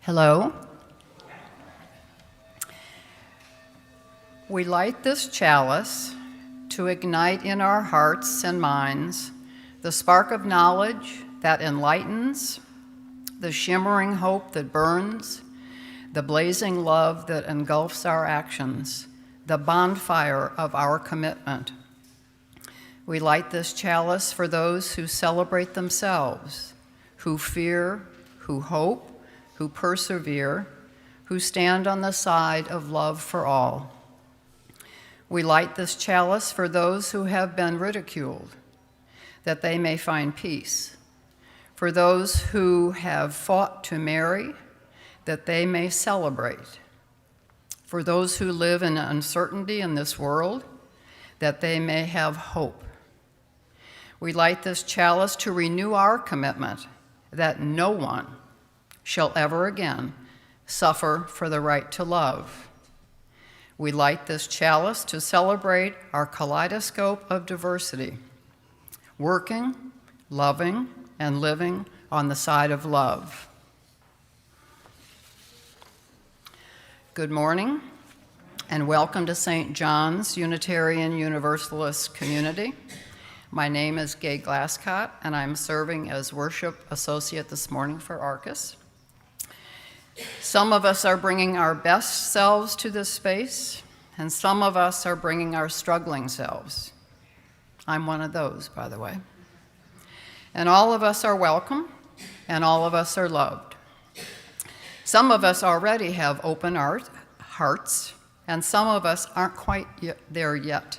Hello. We light this chalice to ignite in our hearts and minds the spark of knowledge that enlightens, the shimmering hope that burns, the blazing love that engulfs our actions, the bonfire of our commitment. We light this chalice for those who celebrate themselves, who fear, who hope, who persevere, who stand on the side of love for all. We light this chalice for those who have been ridiculed, that they may find peace, for those who have fought to marry, that they may celebrate, for those who live in uncertainty in this world, that they may have hope. We light this chalice to renew our commitment that no one shall ever again suffer for the right to love. We light this chalice to celebrate our kaleidoscope of diversity, working, loving, and living on the side of love. Good morning, and welcome to St. John's Unitarian Universalist Community. My name is Gay Glasscott, and I'm serving as worship associate this morning for Arcas. Some of us are bringing our best selves to this space, and some of us are bringing our struggling selves. I'm one of those, by the way. And all of us are welcome, and all of us are loved. Some of us already have open hearts, and some of us aren't quite there yet,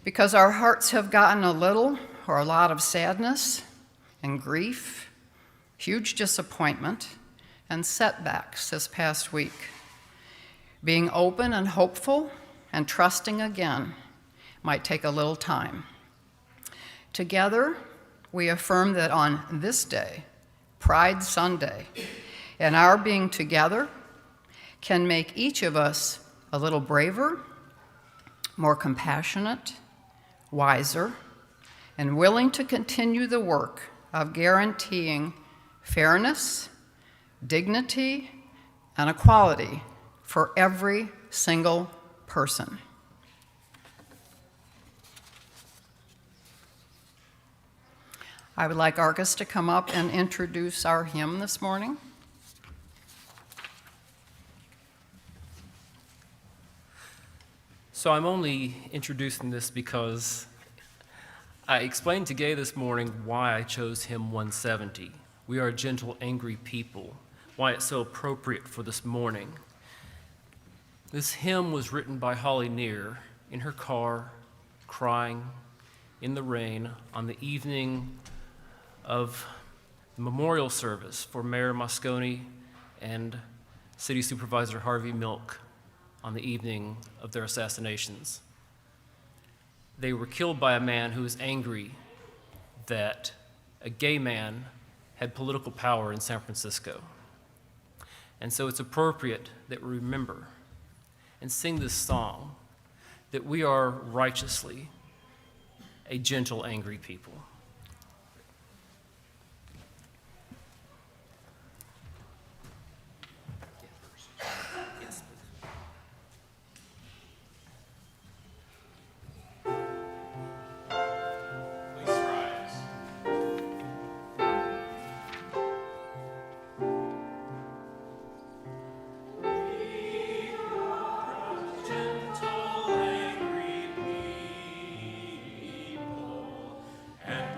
because our hearts have gotten a little or a lot of sadness and grief, huge disappointment, and setbacks this past week. Being open and hopeful and trusting again might take a little time. Together, we affirm that on this day, Pride Sunday, and our being together can make each of us a little braver, more compassionate, wiser, and willing to continue the work of guaranteeing fairness, dignity, and equality for every single person. I would like Arcas to come up and introduce our hymn this morning. So I'm only introducing this because I explained to Gay this morning why I chose hymn 170. We are a gentle, angry people. Why it's so appropriate for this morning. This hymn was written by Holly Neer in her car, crying in the rain on the evening of the memorial service for Mayor Moscone and City Supervisor Harvey Milk on the evening of their assassinations. They were killed by a man who was angry that a gay man had political power in San Francisco. And so it's appropriate that we remember and sing this song that we are righteously a gentle, angry people. And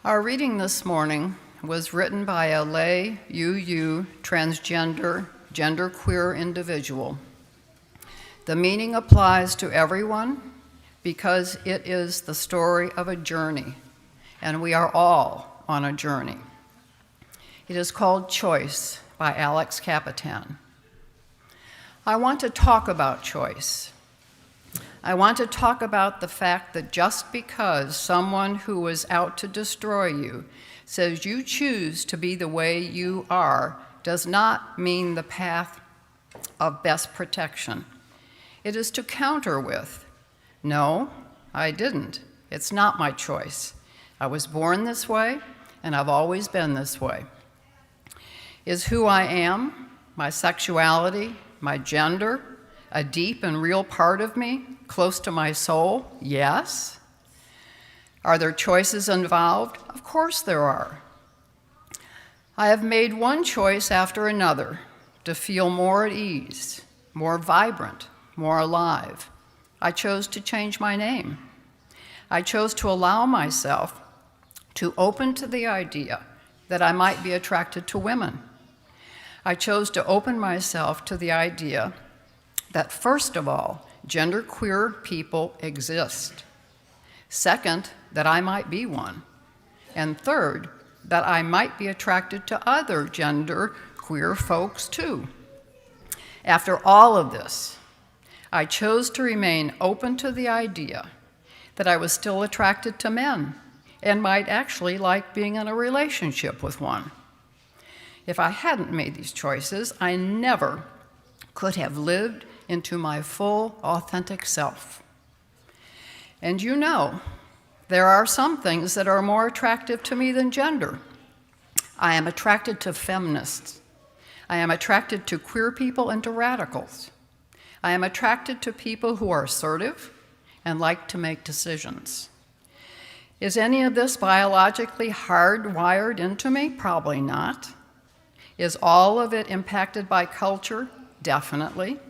Our reading this morning was written by a lay UU transgender, genderqueer individual. The meaning applies to everyone because it is the story of a journey, and we are all on a journey. It is called Choice by Alex Capitan. I want to talk about choice. I want to talk about the fact that just because someone who is out to destroy you says you choose to be the way you are does not mean the path of best protection. It is to counter with, no, I didn't. It's not my choice. I was born this way, and I've always been this way. Is who I am, my sexuality, my gender, a deep and real part of me, close to my soul? Yes. Are there choices involved? Of course there are. I have made one choice after another to feel more at ease, more vibrant, more alive. I chose to change my name. I chose to allow myself to open to the idea that I might be attracted to women. I chose to open myself to the idea that, first of all, genderqueer people exist. Second, that I might be one. And third, that I might be attracted to other genderqueer folks too. After all of this, I chose to remain open to the idea that I was still attracted to men and might actually like being in a relationship with one. If I hadn't made these choices, I never could have lived into my full, authentic self. And you know, there are some things that are more attractive to me than gender. I am attracted to feminists. I am attracted to queer people and to radicals. I am attracted to people who are assertive and like to make decisions. Is any of this biologically hardwired into me? Probably not. Is all of it impacted by culture? Definitely.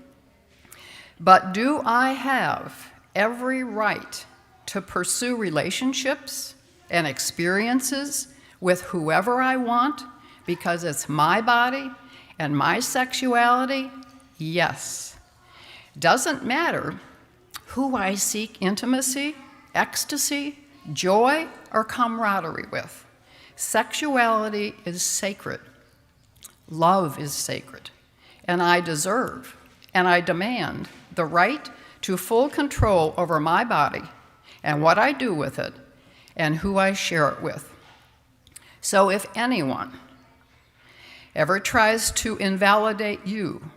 But do I have every right to pursue relationships and experiences with whoever I want because it's my body and my sexuality? Yes. Doesn't matter who I seek intimacy, ecstasy, joy, or camaraderie with. Sexuality is sacred. Love is sacred. And I deserve and I demand the right to full control over my body and what I do with it and who I share it with. So if anyone ever tries to invalidate you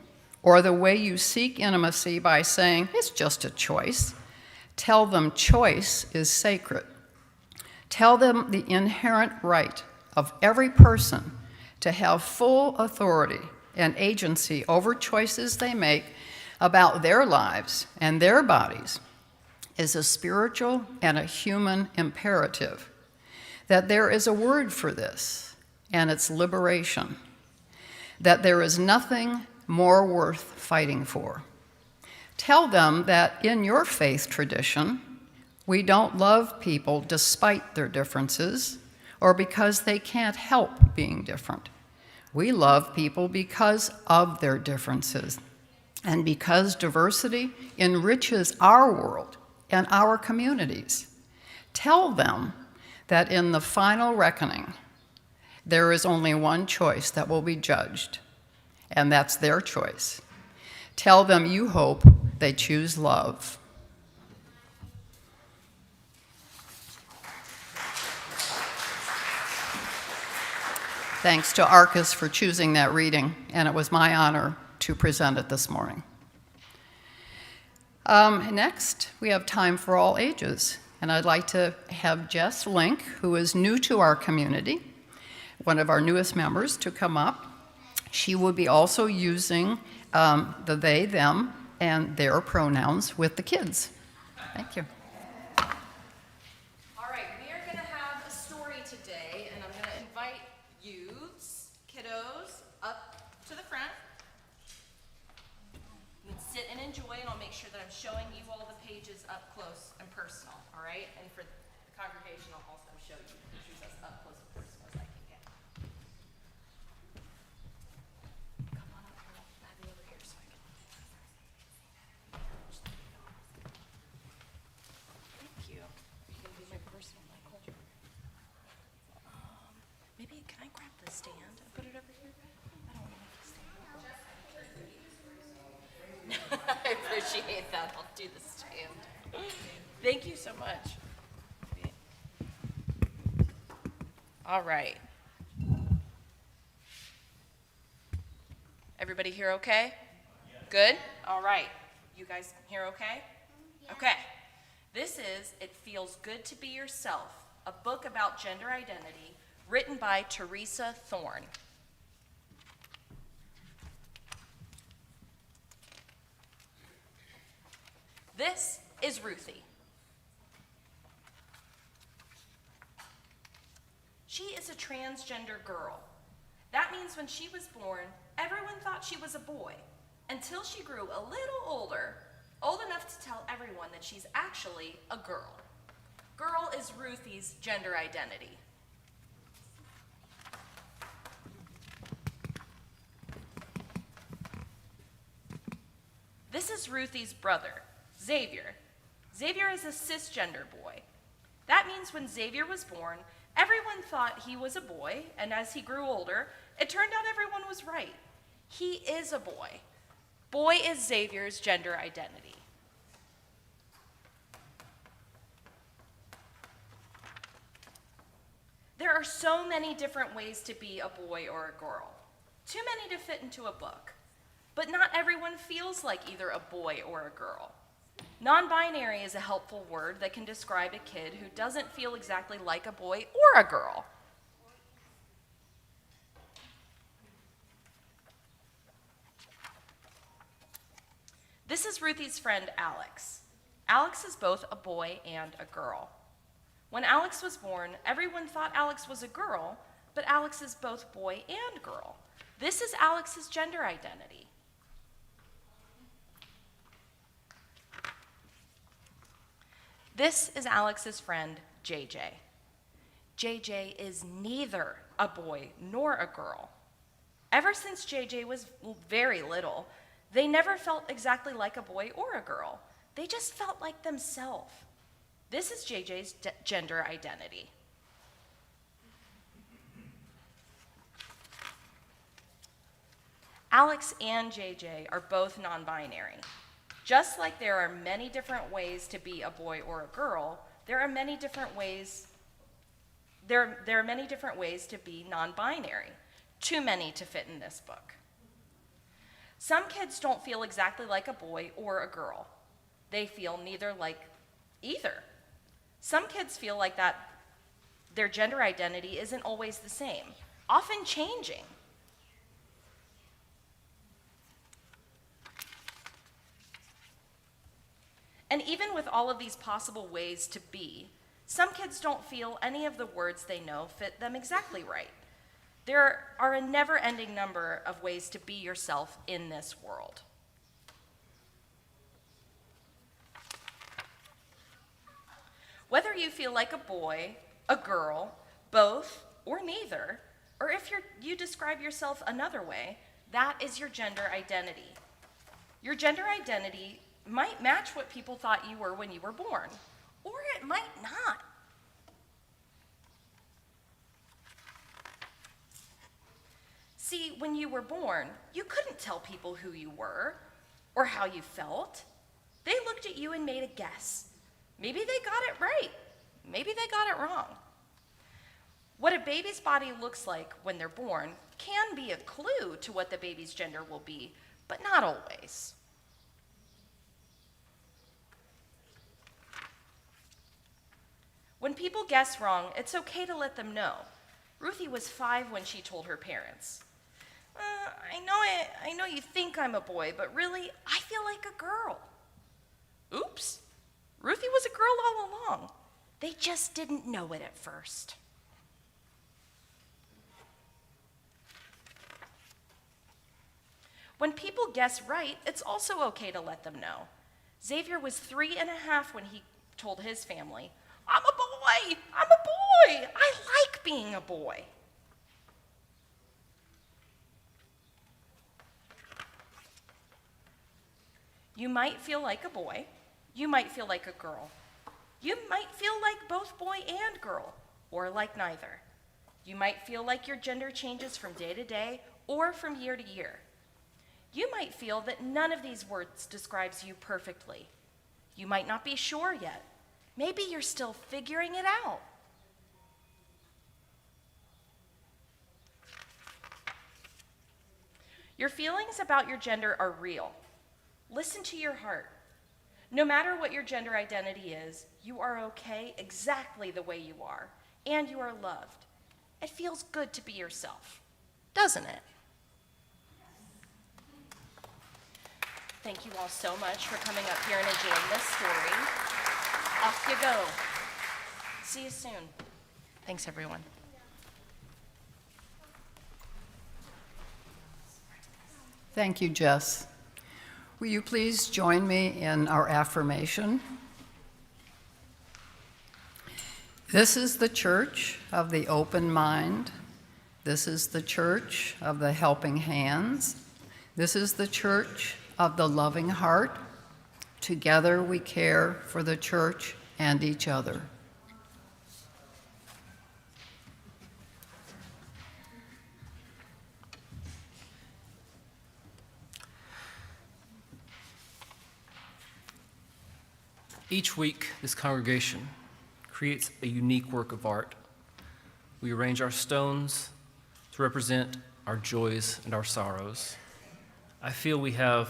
or the way you seek intimacy by saying, it's just a choice, tell them choice is sacred. Tell them the inherent right of every person to have full authority and agency over choices they make about their lives and their bodies is a spiritual and a human imperative. That there is a word for this, and it's liberation. That there is nothing more worth fighting for. Tell them that in your faith tradition, we don't love people despite their differences or because they can't help being different. We love people because of their differences and because diversity enriches our world and our communities. Tell them that in the final reckoning, there is only one choice that will be judged, and that's their choice. Tell them you hope they choose love. Thanks to Arcas for choosing that reading, and it was my honor to present it this morning. Next, we have time for all ages, and I'd like to have Jess Link, who is new to our community, one of our newest members, to come up. She will be also using the they, them, and their pronouns with the kids. Thank you. All right, we are going to have a story today, and I'm going to invite youths, kiddos, up to the front. You can sit and enjoy, and I'll make sure that I'm showing you all the pages up close and personal, all right? And for a congregation, I'll also show you pictures as up close and personal as I can get. Come on up here, I'll have you over here so I can. Thank you. You can be my personal Michael. Maybe, can I grab the stand and put it over here? I don't want to make the stand. I appreciate that. I'll do the stand. Thank you so much. All right. Everybody here okay? Good? All right. You guys here okay? Okay. This is It Feels Good to Be Yourself, a book about gender identity written by Teresa Thorne. This is Ruthie. She is a transgender girl. That means when she was born, everyone thought she was a boy, until she grew a little older, old enough to tell everyone that she's actually a girl. Girl is Ruthie's gender identity. This is Ruthie's brother, Xavier. Xavier is a cisgender boy. That means when Xavier was born, everyone thought he was a boy, and as he grew older, it turned out everyone was right. He is a boy. Boy is Xavier's gender identity. There are so many different ways to be a boy or a girl. Too many to fit into a book. But not everyone feels like either a boy or a girl. Non-binary is a helpful word that can describe a kid who doesn't feel exactly like a boy or a girl. This is Ruthie's friend, Alex. Alex is both a boy and a girl. When Alex was born, everyone thought Alex was a girl, but Alex is both boy and girl. This is Alex's gender identity. This is Alex's friend, JJ. JJ is neither a boy nor a girl. Ever since JJ was very little, they never felt exactly like a boy or a girl. They just felt like themselves. This is JJ's gender identity. Alex and JJ are both non-binary. Just like there are many different ways to be a boy or a girl, there are many different ways to be non-binary. Too many to fit in this book. Some kids don't feel exactly like a boy or a girl. They feel neither like either. Some kids feel like that their gender identity isn't always the same, often changing. And even with all of these possible ways to be, some kids don't feel any of the words they know fit them exactly right. There are a never-ending number of ways to be yourself in this world. Whether you feel like a boy, a girl, both, or neither, or if you describe yourself another way, that is your gender identity. Your gender identity might match what people thought you were when you were born, or it might not. See, when you were born, you couldn't tell people who you were or how you felt. They looked at you and made a guess. Maybe they got it right. Maybe they got it wrong. What a baby's body looks like when they're born can be a clue to what the baby's gender will be, but not always. When people guess wrong, it's okay to let them know. Ruthie was 5 when she told her parents, I know you think I'm a boy, but really, I feel like a girl. Oops, Ruthie was a girl all along. They just didn't know it at first. When people guess right, it's also okay to let them know. Xavier was 3.5 when he told his family, I'm a boy. I'm a boy. I like being a boy. You might feel like a boy. You might feel like a girl. You might feel like both boy and girl, or like neither. You might feel like your gender changes from day to day or from year to year. You might feel that none of these words describes you perfectly. You might not be sure yet. Maybe you're still figuring it out. Your feelings about your gender are real. Listen to your heart. No matter what your gender identity is, you are okay exactly the way you are, and you are loved. It feels good to be yourself, doesn't it? Thank you all so much for coming up here and enjoying this story. Off you go. See you soon. Thanks, everyone. Thank you, Jess. Will you please join me in our affirmation? This is the church of the open mind. This is the church of the helping hands. This is the church of the loving heart. Together we care for the church and each other. Each week, this congregation creates a unique work of art. We arrange our stones to represent our joys and our sorrows. I feel we have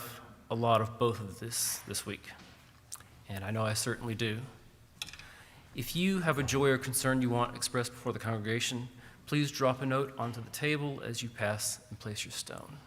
a lot of both of this week, and I know I certainly do. If you have a joy or concern you want expressed before the congregation, please drop a note onto the table as you pass and place your stone.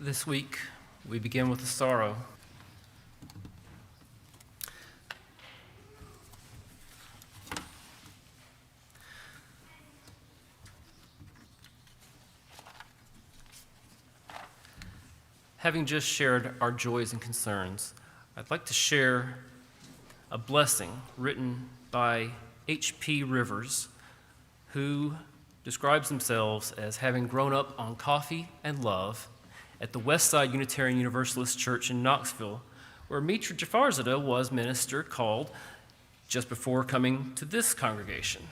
This week, we begin with a sorrow. Having just shared our joys and concerns, I'd like to share a blessing written by H.P. Rivers, who describes themselves as having grown up on coffee and love at the Westside Unitarian Universalist Church in Knoxville, where Mitra Jafarzadeh was minister called just before coming to this congregation.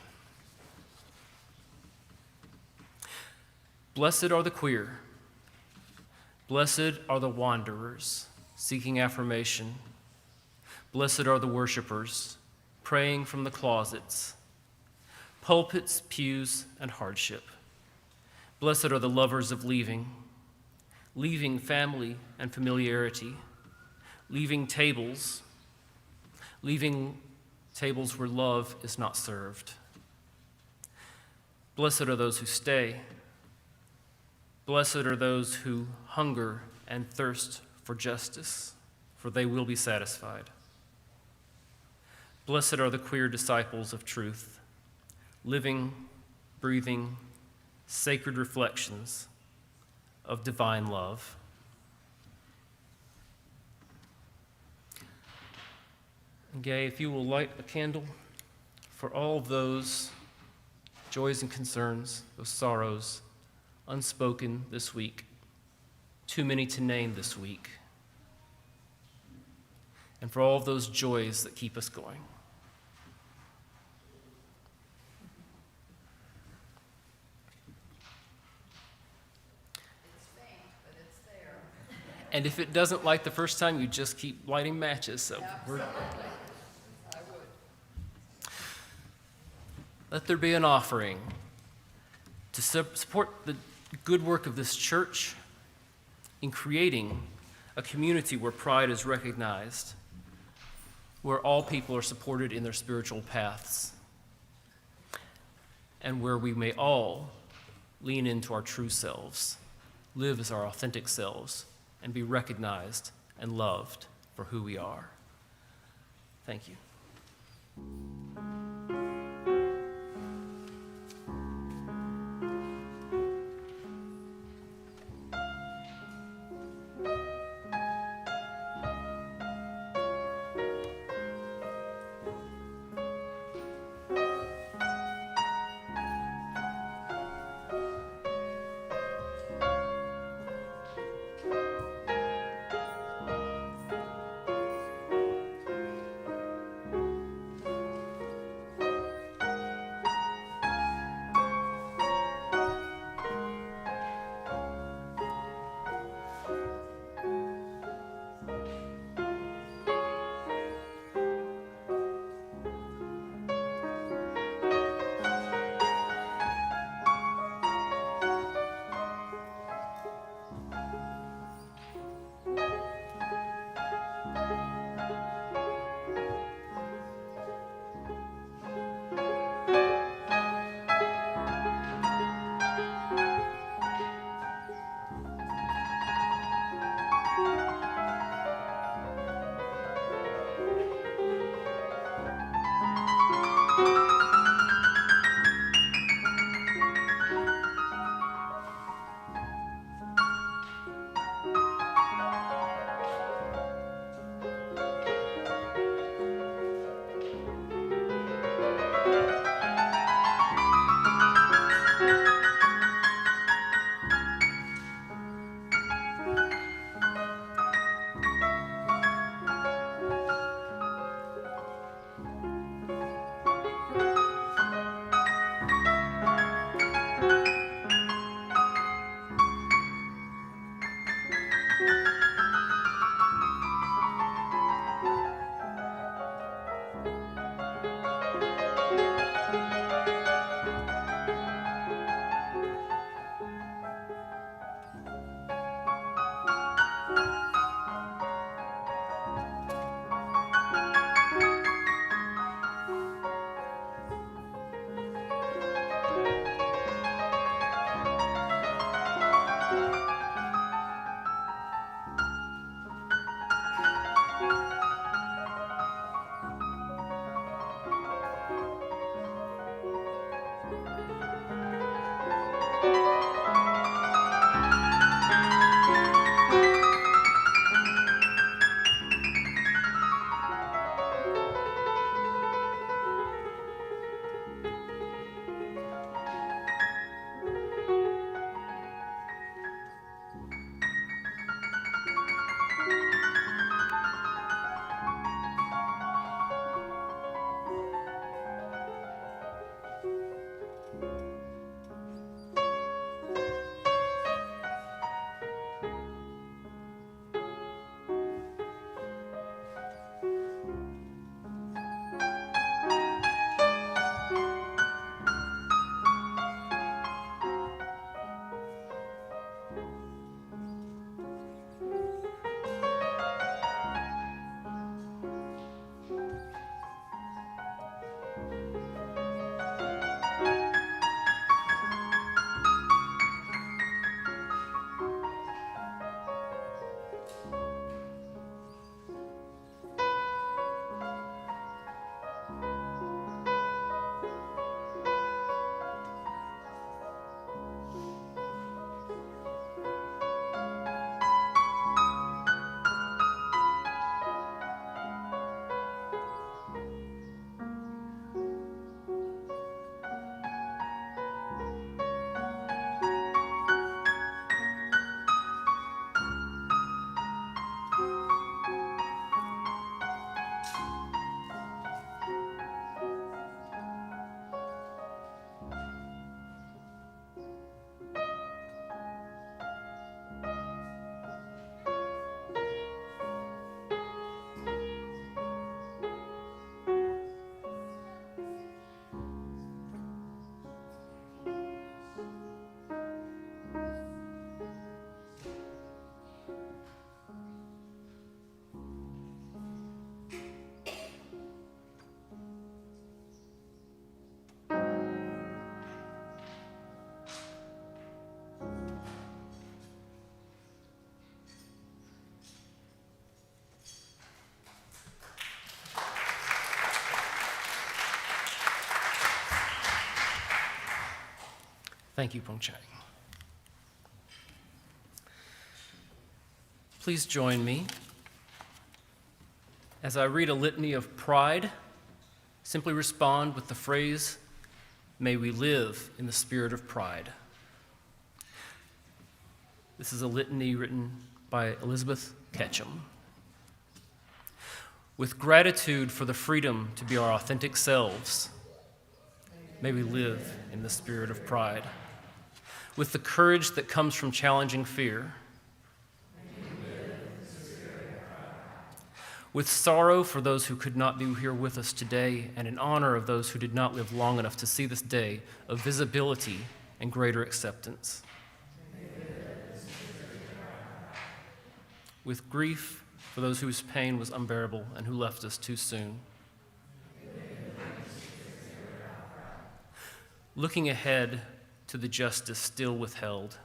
Blessed are the queer. Blessed are the wanderers, seeking affirmation. Blessed are the worshipers, praying from the closets, pulpits, pews, and hardship. Blessed are the lovers of leaving family and familiarity, leaving tables where love is not served. Blessed are those who stay. Blessed are those who hunger and thirst for justice, for they will be satisfied. Blessed are the queer disciples of truth, living, breathing, sacred reflections of divine love. And Gay, if you will light a candle for all of those joys and concerns, those sorrows, unspoken this week, too many to name this week, and for all of those joys that keep us going. It's faint, but it's there. And if it doesn't light the first time, you just keep lighting matches. So Absolutely. I would. let there be an offering to support the good work of this church in creating a community where pride is recognized, where all people are supported in their spiritual paths, and where we may all lean into our true selves, live as our authentic selves, and be recognized and loved for who we are. Thank you. Thank you, Pong Chang. Please join me as I read a litany of pride. Simply respond with the phrase, "May we live in the spirit of pride." This is a litany written by Elizabeth Ketchum. With gratitude for the freedom to be our authentic selves, may we live in the spirit of pride. With the courage that comes from challenging fear, with sorrow for those who could not be here with us today, and in honor of those who did not live long enough to see this day of visibility and greater acceptance. With grief for those whose pain was unbearable and who left us too soon. Looking ahead to the justice still withheld.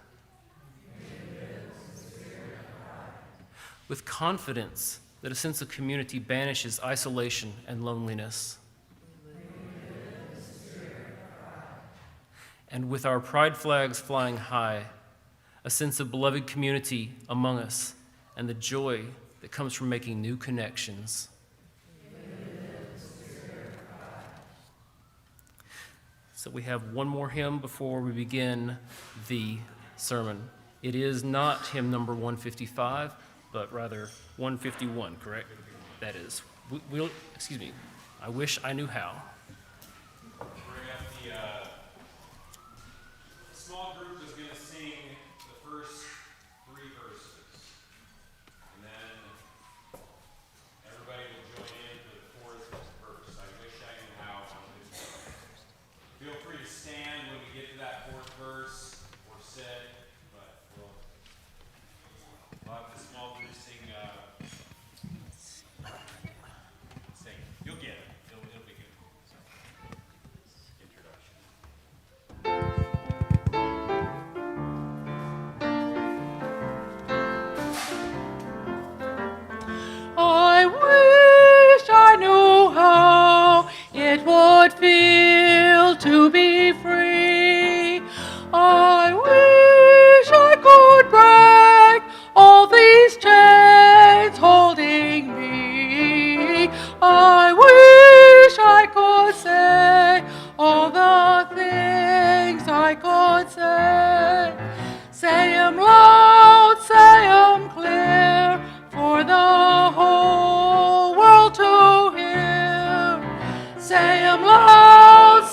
With confidence that a sense of community banishes isolation and loneliness. And with our pride flags flying high, a sense of beloved community among us and the joy that comes from making new connections. So we have one more hymn before we begin the sermon. It is not hymn number 155, but rather 151, correct? That is. Excuse me, I wish I knew how. Bring up the small group is going to sing the first 3 verses. And then everybody will join in for the 4th verse. I wish I knew how. Feel free to stand when we get to that 4th verse or sit, but we'll have the small group sing. You'll get it. It'll be good. So, introduction. I wish I knew how it would feel to be free. I wish I could break all these chains holding me. I wish I could say all the things I could say. Say 'em loud, say 'em clear, for the whole world to hear. Say 'em loud,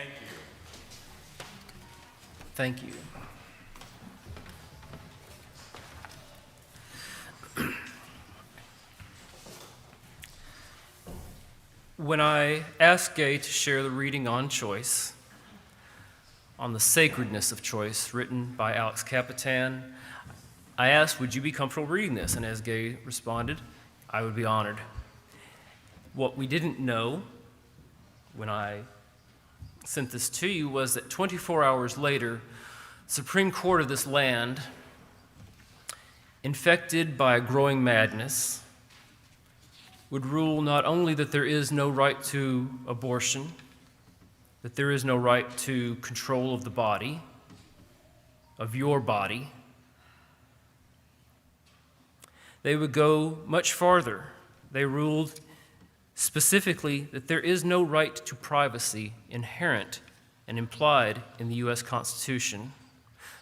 Thank you. Thank you. When I asked Gay to share the reading on choice, on the sacredness of choice, written by Alex Capitan, I asked, would you be comfortable reading this? And as Gay responded, I would be honored. What we didn't know when I sent this to you was that 24 hours later, the Supreme Court of this land, infected by a growing madness, would rule not only that there is no right to abortion, that there is no right to control of the body, of your body. They would go much farther. They ruled specifically that there is no right to privacy inherent and implied in the U.S. Constitution.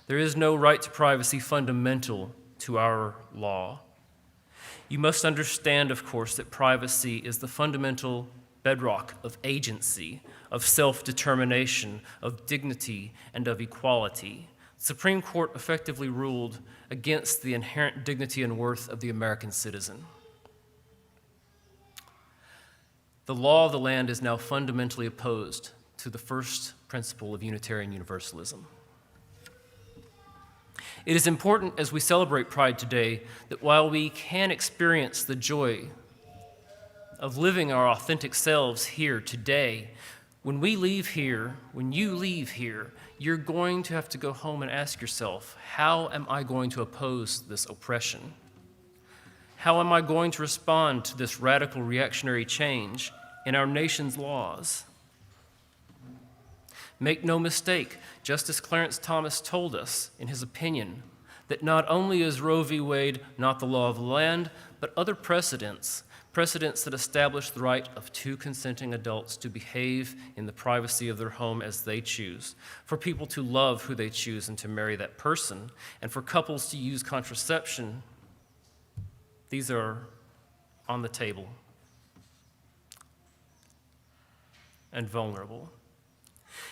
There is no right to privacy fundamental to our law. You must understand, of course, that privacy is the fundamental bedrock of agency, of self-determination, of dignity, and of equality. The Supreme Court effectively ruled against the inherent dignity and worth of the American citizen. The law of the land is now fundamentally opposed to the first principle of Unitarian Universalism. It is important as we celebrate Pride today that while we can experience the joy of living our authentic selves here today, when we leave here, when you leave here, you're going to have to go home and ask yourself, how am I going to oppose this oppression? How am I going to respond to this radical reactionary change in our nation's laws? Make no mistake, Justice Clarence Thomas told us in his opinion that not only is Roe v. Wade not the law of the land, but other precedents that establish the right of two consenting adults to behave in the privacy of their home as they choose, for people to love who they choose and to marry that person, and for couples to use contraception. These are on the table and vulnerable.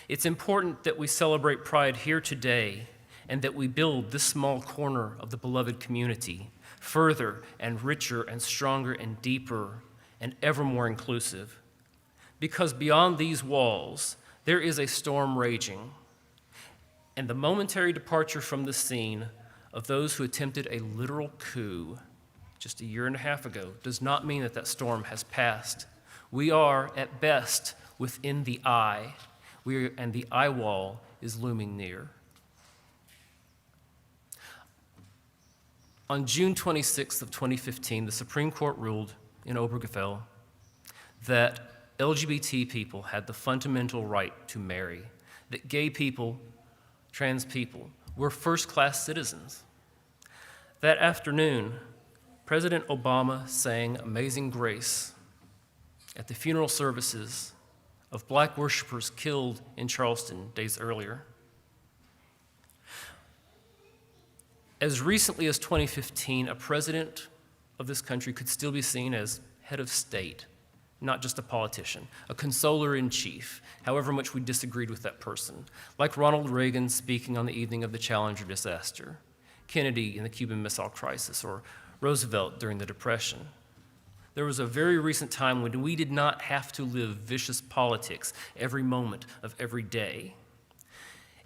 It's important that we celebrate Pride here today and that we build this small corner of the beloved community further and richer and stronger and deeper and ever more inclusive. Because beyond these walls, there is a storm raging, and the momentary departure from the scene of those who attempted a literal coup just a year and a half ago does not mean that that storm has passed. We are, at best, within the eye, and the eye wall is looming near. On June 26th of 2015, the Supreme Court ruled in Obergefell that LGBT people had the fundamental right to marry, that gay people, trans people, were first-class citizens. That afternoon, President Obama sang Amazing Grace at the funeral services of black worshipers killed in Charleston days earlier. As recently as 2015, a president of this country could still be seen as head of state, not just a politician, a consoler-in-chief, however much we disagreed with that person, like Ronald Reagan speaking on the evening of the Challenger disaster, Kennedy in the Cuban Missile Crisis, or Roosevelt during the Depression. There was a very recent time when we did not have to live vicious politics every moment of every day.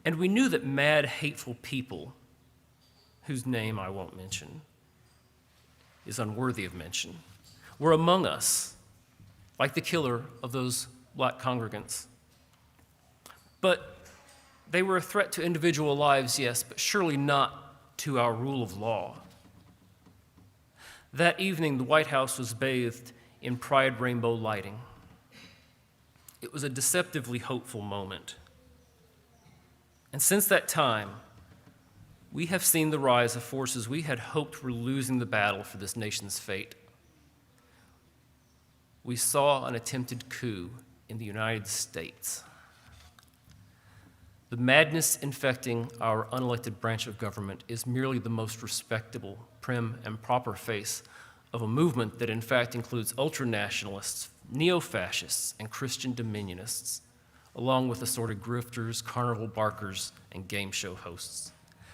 And we knew that mad, hateful people, whose name I won't mention, is unworthy of mention, were among us, like the killer of those black congregants. But they were a threat to individual lives, yes, but surely not to our rule of law. That evening, the White House was bathed in pride rainbow lighting. It was a deceptively hopeful moment. And since that time, we have seen the rise of forces we had hoped were losing the battle for this nation's fate. We saw an attempted coup in the United States. The madness infecting our unelected branch of government is merely the most respectable, prim, and proper face of a movement that in fact includes ultranationalists, neo-fascists, and Christian dominionists, along with assorted grifters, carnival barkers, and game show hosts.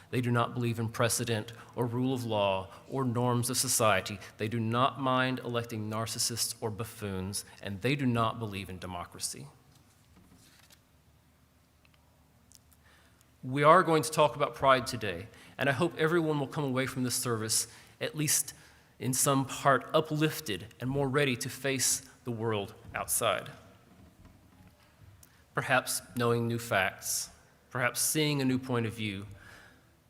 They do not believe in precedent or rule of law or norms of society. They do not mind electing narcissists or buffoons, and they do not believe in democracy. We are going to talk about pride today, and I hope everyone will come away from this service at least in some part uplifted and more ready to face the world outside. Perhaps knowing new facts, perhaps seeing a new point of view.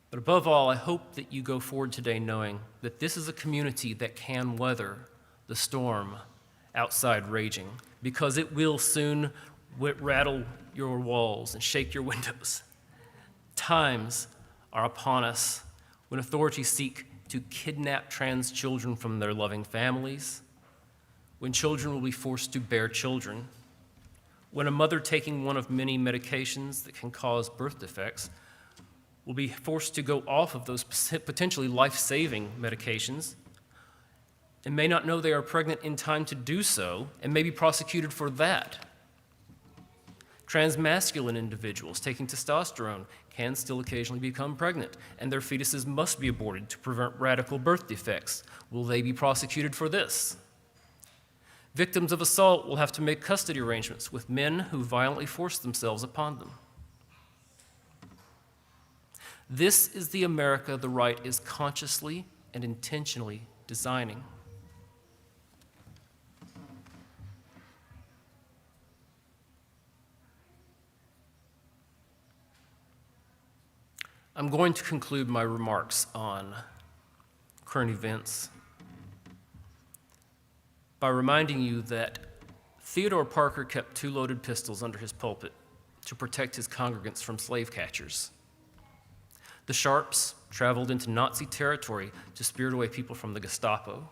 But above all, I hope that you go forward today knowing that this is a community that can weather the storm outside raging, because it will soon rattle your walls and shake your windows. Times are upon us when authorities seek to kidnap trans children from their loving families, when children will be forced to bear children, when a mother taking one of many medications that can cause birth defects will be forced to go off of those potentially life-saving medications and may not know they are pregnant in time to do so and may be prosecuted for that. Transmasculine individuals taking testosterone can still occasionally become pregnant, and their fetuses must be aborted to prevent radical birth defects. Will they be prosecuted for this? Victims of assault will have to make custody arrangements with men who violently force themselves upon them. This is the America the right is consciously and intentionally designing. I'm going to conclude my remarks on current events by reminding you that Theodore Parker kept 2 loaded pistols under his pulpit to protect his congregants from slave catchers. The Sharps traveled into Nazi territory to spirit away people from the Gestapo.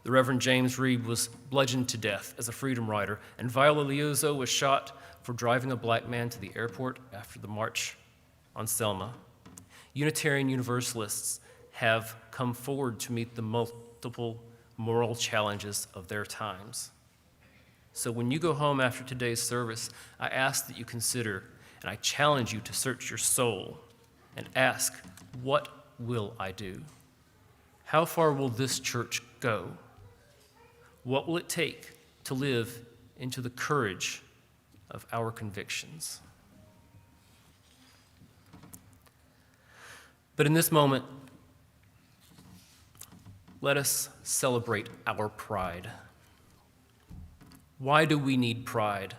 The Reverend James Reeb was bludgeoned to death as a freedom rider, and Viola Liuzzo was shot for driving a black man to the airport after the march on Selma. Unitarian Universalists have come forward to meet the multiple moral challenges of their times. So when you go home after today's service, I ask that you consider, and I challenge you to search your soul and ask, what will I do? How far will this church go? What will it take to live into the courage of our convictions? But in this moment, let us celebrate our pride. Why do we need pride?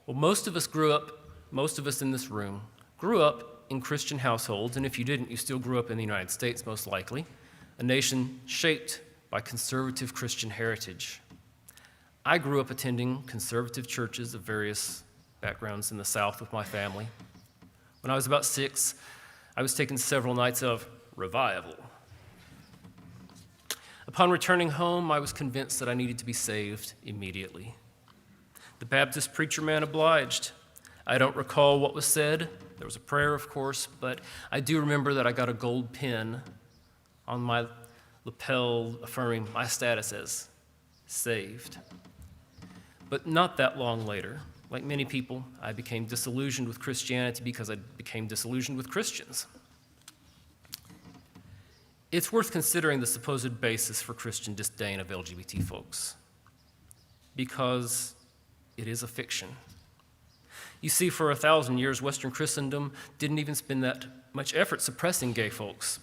Well, most of us in this room, grew up in Christian households, and if you didn't, you still grew up in the United States, most likely, a nation shaped by conservative Christian heritage. I grew up attending conservative churches of various backgrounds in the South with my family. When I was about 6, I was taking several nights of revival. Upon returning home, I was convinced that I needed to be saved immediately. The Baptist preacher man obliged. I don't recall what was said. There was a prayer, of course, but I do remember that I got a gold pin on my lapel affirming my status as saved. But not that long later, like many people, I became disillusioned with Christianity because I became disillusioned with Christians. It's worth considering the supposed basis for Christian disdain of LGBT folks, because it is a fiction. You see, for 1,000 years, Western Christendom didn't even spend that much effort suppressing gay folks,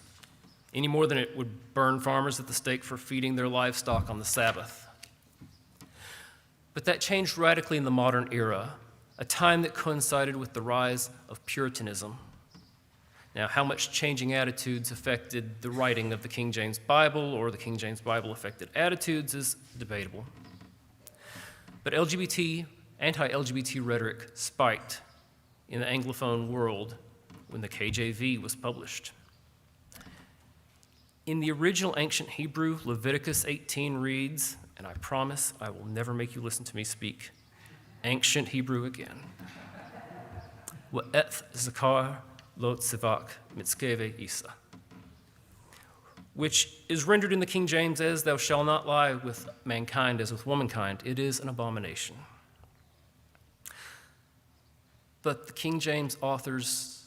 any more than it would burn farmers at the stake for feeding their livestock on the Sabbath. But that changed radically in the modern era, a time that coincided with the rise of Puritanism. Now, how much changing attitudes affected the writing of the King James Bible, or the King James Bible affected attitudes, is debatable. But anti-LGBT rhetoric spiked in the Anglophone world when the KJV was published. In the original ancient Hebrew, Leviticus 18 reads, and I promise I will never make you listen to me speak ancient Hebrew again. Wa'eth zakar lo tzivak mitzkeve isa, which is rendered in the King James as, thou shalt not lie with mankind as with womankind. It is an abomination. but the King James authors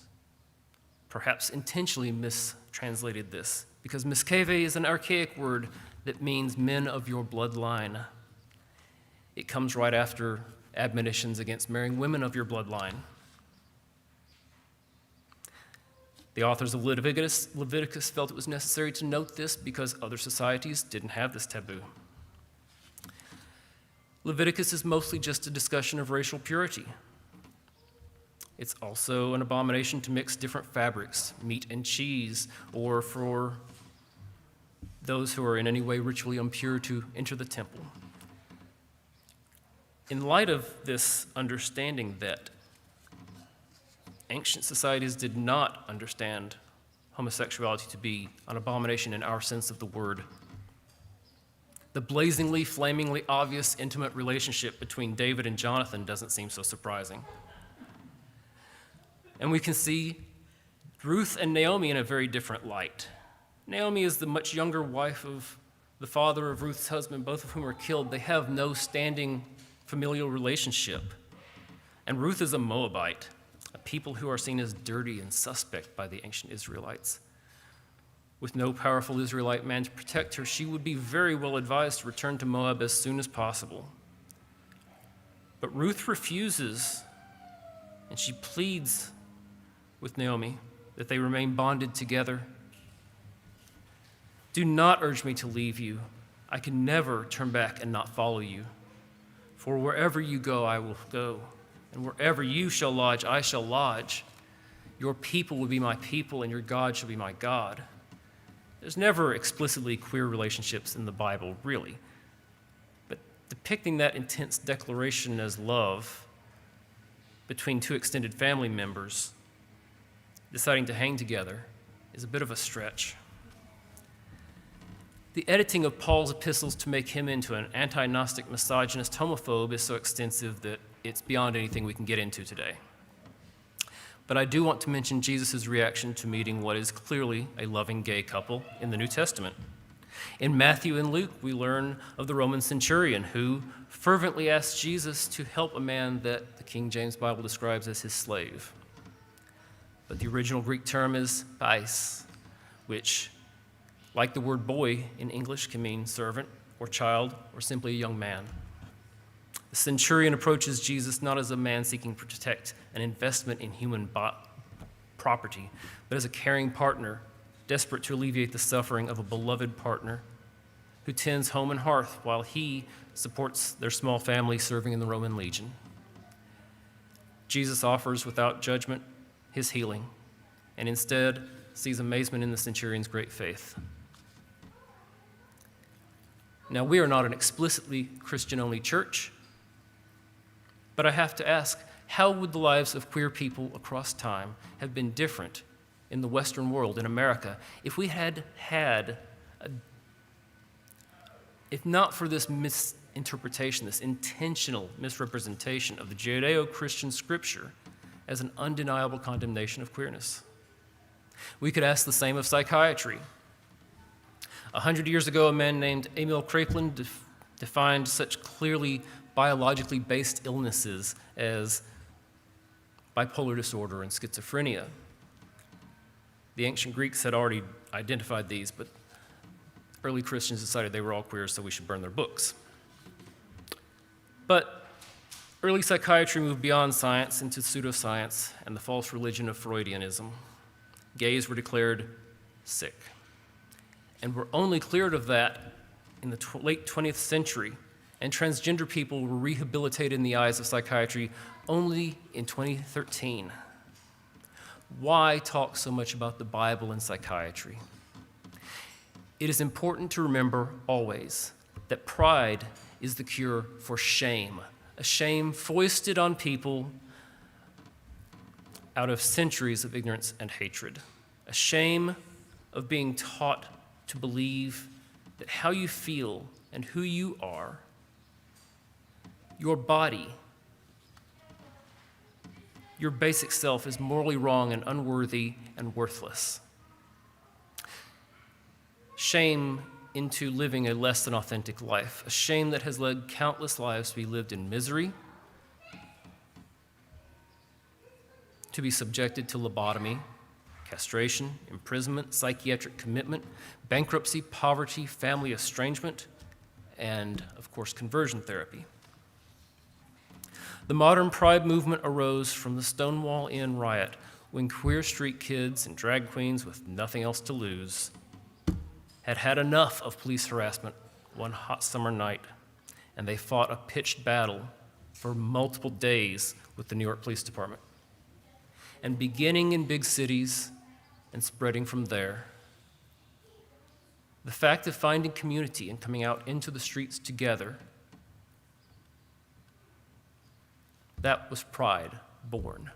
perhaps intentionally mistranslated this, because miskeve is an archaic word that means men of your bloodline. It comes right after admonitions against marrying women of your bloodline. The authors of Leviticus felt it was necessary to note this because other societies didn't have this taboo. Leviticus is mostly just a discussion of racial purity. It's also an abomination to mix different fabrics, meat and cheese, or for those who are in any way ritually impure to enter the temple. In light of this understanding that ancient societies did not understand homosexuality to be an abomination in our sense of the word, the blazingly, flamingly obvious intimate relationship between David and Jonathan doesn't seem so surprising. And we can see Ruth and Naomi in a very different light. Naomi is the much younger wife of the father of Ruth's husband, both of whom are killed. They have no standing familial relationship. And Ruth is a Moabite, a people who are seen as dirty and suspect by the ancient Israelites. With no powerful Israelite man to protect her, she would be very well advised to return to Moab as soon as possible. But Ruth refuses, and she pleads with Naomi that they remain bonded together. Do not urge me to leave you. I can never turn back and not follow you. For wherever you go, I will go, and wherever you shall lodge, I shall lodge. Your people will be my people, and your God shall be my God. There's never explicitly queer relationships in the Bible, really. But depicting that intense declaration as love between two extended family members deciding to hang together is a bit of a stretch. The editing of Paul's epistles to make him into an anti-Gnostic, misogynist homophobe is so extensive that it's beyond anything we can get into today. But I do want to mention Jesus' reaction to meeting what is clearly a loving gay couple in the New Testament. In Matthew and Luke, we learn of the Roman centurion who fervently asked Jesus to help a man that the King James Bible describes as his slave. But the original Greek term is pais, which, like the word boy in English, can mean servant or child or simply a young man. The centurion approaches Jesus not as a man seeking to protect an investment in human property, but as a caring partner, desperate to alleviate the suffering of a beloved partner who tends home and hearth while he supports their small family serving in the Roman legion. Jesus offers without judgment his healing, and instead sees amazement in the centurion's great faith. Now, we are not an explicitly Christian-only church, but I have to ask, how would the lives of queer people across time have been different in the Western world, in America, if we had if not for this misinterpretation, this intentional misrepresentation of the Judeo-Christian scripture as an undeniable condemnation of queerness? We could ask the same of psychiatry. 100 years ago, a man named Emil Kraepelin defined such clearly biologically based illnesses as bipolar disorder and schizophrenia. The ancient Greeks had already identified these, but early Christians decided they were all queer, so we should burn their books. But early psychiatry moved beyond science into pseudoscience and the false religion of Freudianism. Gays were declared sick, and were only cleared of that in the late 20th century, and transgender people were rehabilitated in the eyes of psychiatry only in 2013. Why talk so much about the Bible and psychiatry? It is important to remember always that pride is the cure for shame, a shame foisted on people out of centuries of ignorance and hatred, a shame of being taught to believe that how you feel and who you are, your body, your basic self is morally wrong and unworthy and worthless. Shame into living a less than authentic life, a shame that has led countless lives to be lived in misery, to be subjected to lobotomy, castration, imprisonment, psychiatric commitment, bankruptcy, poverty, family estrangement, and, of course, conversion therapy. The modern Pride movement arose from the Stonewall Inn riot when queer street kids and drag queens with nothing else to lose had had enough of police harassment one hot summer night, and they fought a pitched battle for multiple days with the New York Police Department. And beginning in big cities and spreading from there, the fact of finding community and coming out into the streets together, that was Pride born.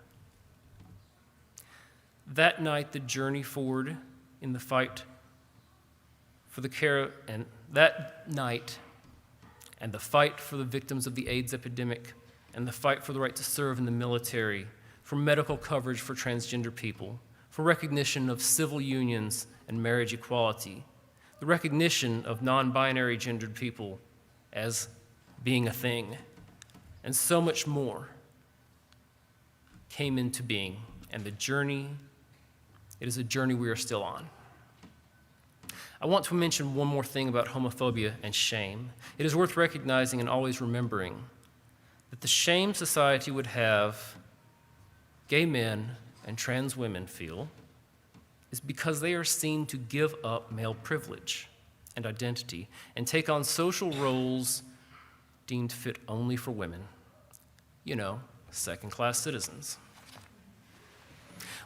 That night, the journey forward in the fight for the care, and that night, and the fight for the victims of the AIDS epidemic, and the fight for the right to serve in the military, for medical coverage for transgender people, for recognition of civil unions and marriage equality, the recognition of non-binary gendered people as being a thing, and so much more came into being, and the journey, it is a journey we are still on. I want to mention one more thing about homophobia and shame. It is worth recognizing and always remembering that the shame society would have gay men and trans women feel is because they are seen to give up male privilege and identity and take on social roles deemed fit only for women. You know, second-class citizens.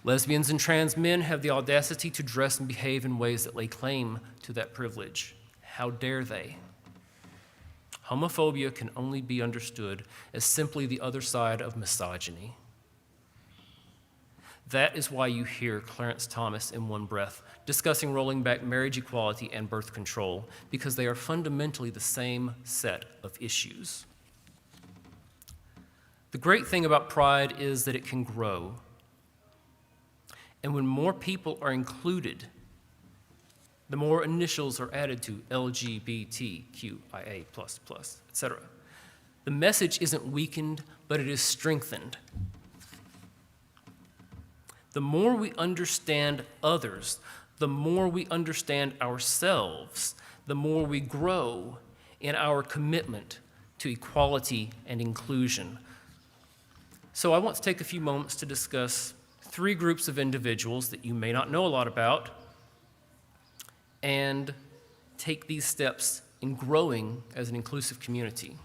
Lesbians and trans men have the audacity to dress and behave in ways that lay claim to that privilege. How dare they? Homophobia can only be understood as simply the other side of misogyny. That is why you hear Clarence Thomas in one breath discussing rolling back marriage equality and birth control, because they are fundamentally the same set of issues. The great thing about Pride is that it can grow. And when more people are included, the more initials are added to LGBTQIA++, etc. The message isn't weakened, but it is strengthened. The more we understand others, the more we understand ourselves, the more we grow in our commitment to equality and inclusion. So I want to take a few moments to discuss 3 groups of individuals that you may not know a lot about and take these steps in growing as an inclusive community.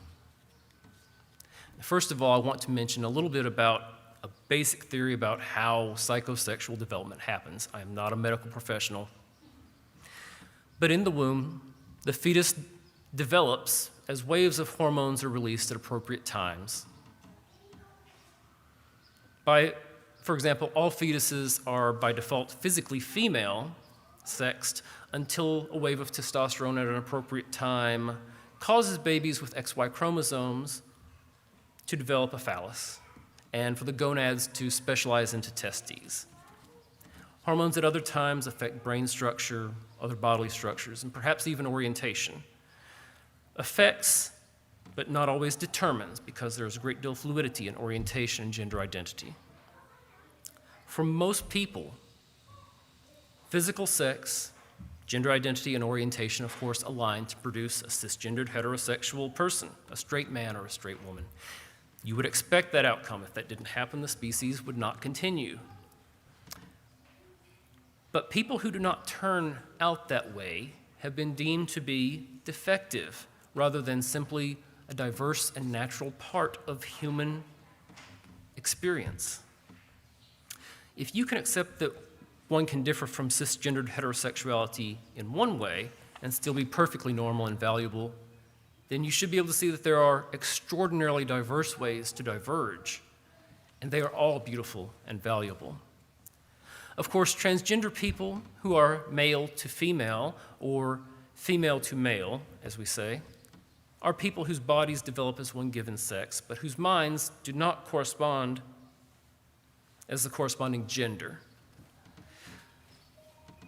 First of all, I want to mention a little bit about a basic theory about how psychosexual development happens. I am not a medical professional. But in the womb, the fetus develops as waves of hormones are released at appropriate times. For example, all fetuses are by default physically female sexed until a wave of testosterone at an appropriate time causes babies with XY chromosomes to develop a phallus and for the gonads to specialize into testes. Hormones at other times affect brain structure, other bodily structures, and perhaps even orientation. Affects, but not always determines, because there's a great deal of fluidity in orientation and gender identity. For most people, physical sex, gender identity, and orientation, of course, align to produce a cisgendered heterosexual person, a straight man or a straight woman. You would expect that outcome. If that didn't happen, the species would not continue. But people who do not turn out that way have been deemed to be defective, rather than simply a diverse and natural part of human experience. If you can accept that one can differ from cisgendered heterosexuality in one way and still be perfectly normal and valuable, then you should be able to see that there are extraordinarily diverse ways to diverge, and they are all beautiful and valuable. Of course, transgender people who are male to female, or female to male, as we say, are people whose bodies develop as one given sex, but whose minds do not correspond as the corresponding gender.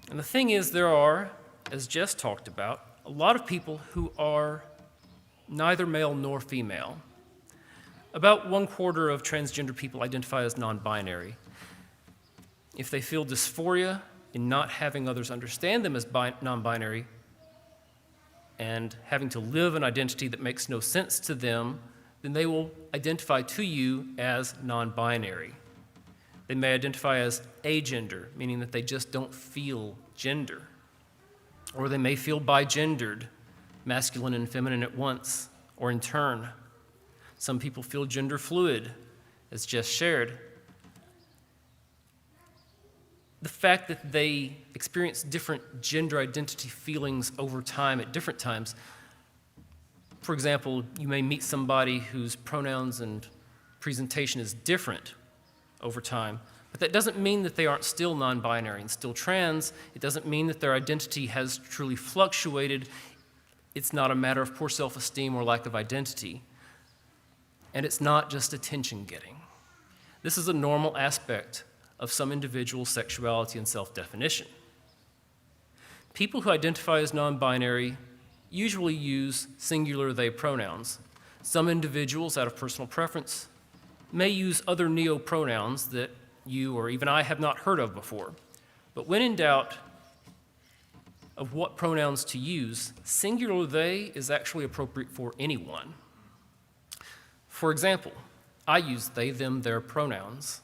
And the thing is, there are, as Jess talked about, a lot of people who are neither male nor female. About 1/4 of transgender people identify as non-binary. if they feel dysphoria in not having others understand them as non-binary and having to live an identity that makes no sense to them, then they will identify to you as non-binary. They may identify as agender, meaning that they just don't feel gender. Or they may feel bigendered, masculine and feminine at once, or in turn. Some people feel gender fluid, as Jess shared. The fact that they experience different gender identity feelings over time at different times. For example, you may meet somebody whose pronouns and presentation is different over time, but that doesn't mean that they aren't still non-binary and still trans. It doesn't mean that their identity has truly fluctuated. It's not a matter of poor self-esteem or lack of identity. And it's not just attention-getting. This is a normal aspect of some individuals' sexuality and self-definition. People who identify as non-binary usually use singular they pronouns. Some individuals, out of personal preference, may use other neo-pronouns that you or even I have not heard of before. But when in doubt of what pronouns to use, singular they is actually appropriate for anyone. For example, I use they, them, their pronouns.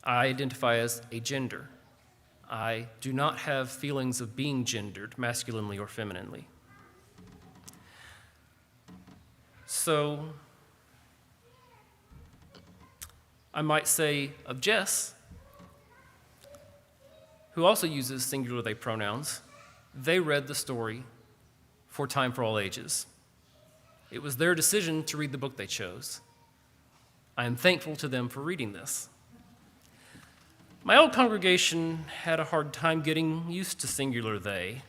I identify as a gender. I do not have feelings of being gendered, masculinely or femininely. So, I might say of Jess, who also uses singular they pronouns, they read the story for Time for All Ages. It was their decision to read the book they chose. I am thankful to them for reading this. My old congregation had a hard time getting used to singular they,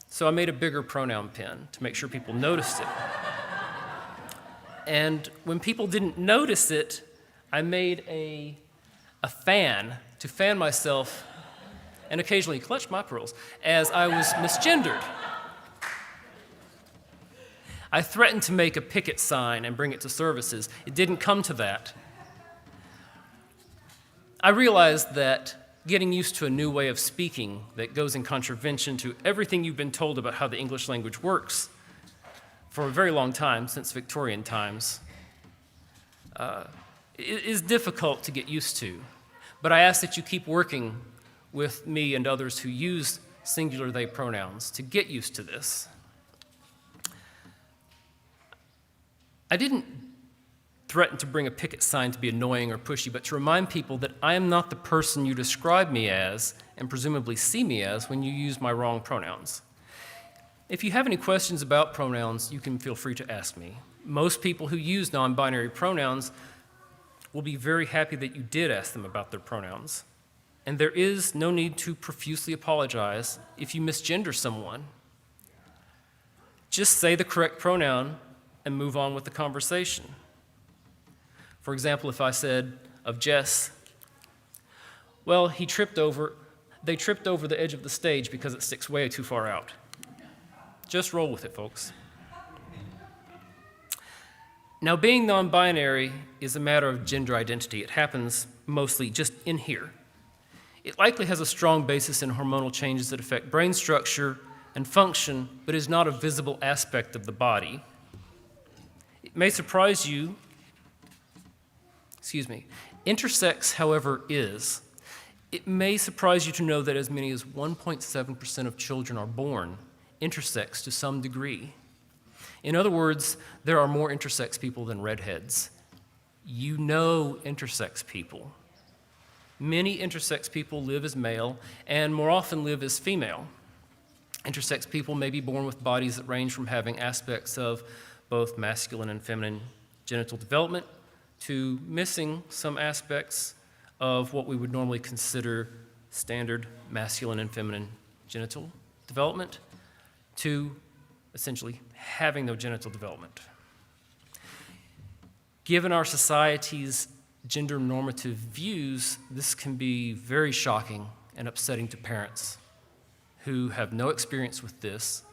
so I made a bigger pronoun pen to make sure people noticed it. And when people didn't notice it, I made a fan to fan myself and occasionally clutch my pearls as I was misgendered. I threatened to make a picket sign and bring it to services. It didn't come to that. I realized that getting used to a new way of speaking that goes in contravention to everything you've been told about how the English language works for a very long time, since Victorian times, is difficult to get used to. But I ask that you keep working with me and others who use singular they pronouns to get used to this. I didn't threaten to bring a picket sign to be annoying or pushy, but to remind people that I am not the person you describe me as and presumably see me as when you use my wrong pronouns. If you have any questions about pronouns, you can feel free to ask me. Most people who use non-binary pronouns will be very happy that you did ask them about their pronouns. And there is no need to profusely apologize if you misgender someone. Just say the correct pronoun and move on with the conversation. For example, if I said of Jess, well, they tripped over the edge of the stage because it sticks way too far out. Just roll with it, folks. Now, being non-binary is a matter of gender identity. It happens mostly just in here. It likely has a strong basis in hormonal changes that affect brain structure and function, but is not a visible aspect of the body. It may surprise you, intersex, however, is. It may surprise you to know that as many as 1.7% of children are born intersex to some degree. In other words, there are more intersex people than redheads. You know intersex people. Many intersex people live as male and more often live as female. Intersex people may be born with bodies that range from having aspects of both masculine and feminine genital development to missing some aspects of what we would normally consider standard masculine and feminine genital development to essentially having no genital development. Given our society's gender normative views, this can be very shocking and upsetting to parents who have no experience with this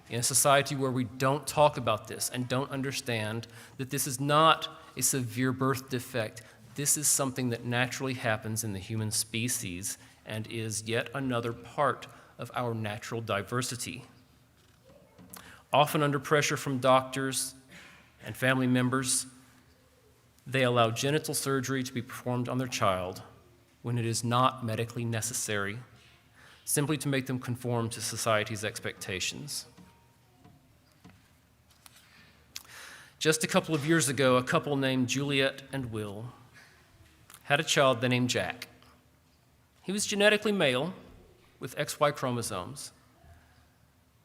in a society where we don't talk about this and don't understand that this is not a severe birth defect. This is something that naturally happens in the human species and is yet another part of our natural diversity. Often under pressure from doctors and family members, they allow genital surgery to be performed on their child when it is not medically necessary, simply to make them conform to society's expectations. Just a couple of years ago, a couple named Juliet and Will had a child they named Jack. He was genetically male with XY chromosomes,